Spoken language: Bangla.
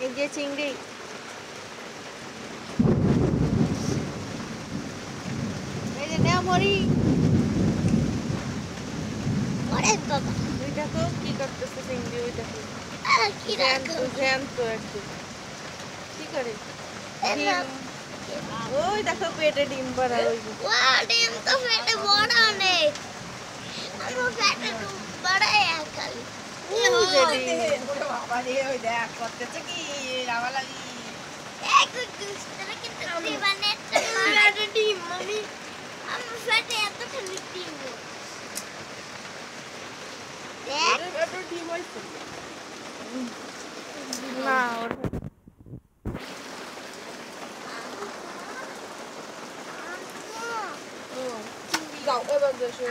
এই যে চিংড়ি এই যে নেও মরি ওরে বাবা ওই দেখো কি করতেছে চিংড়ি ওই দেখো কি জ্যান্ত একদম কি করে রাখো ডিম ওই দেখো পেটে ডিম ভরা ওই ওয়া ডিম তো পেটে বড় অনেক আমার পেটে ডিম বড় খালি বাবা রে ওই দেখ করতেছে কি রাওয়ালাগি এক দুসরা কিন্তু দিবানে মারা ডিম মামি আমার পেটে এত খালি ডিম দেখ এত ডিম হইছে না ওটা যাও এবার দেশে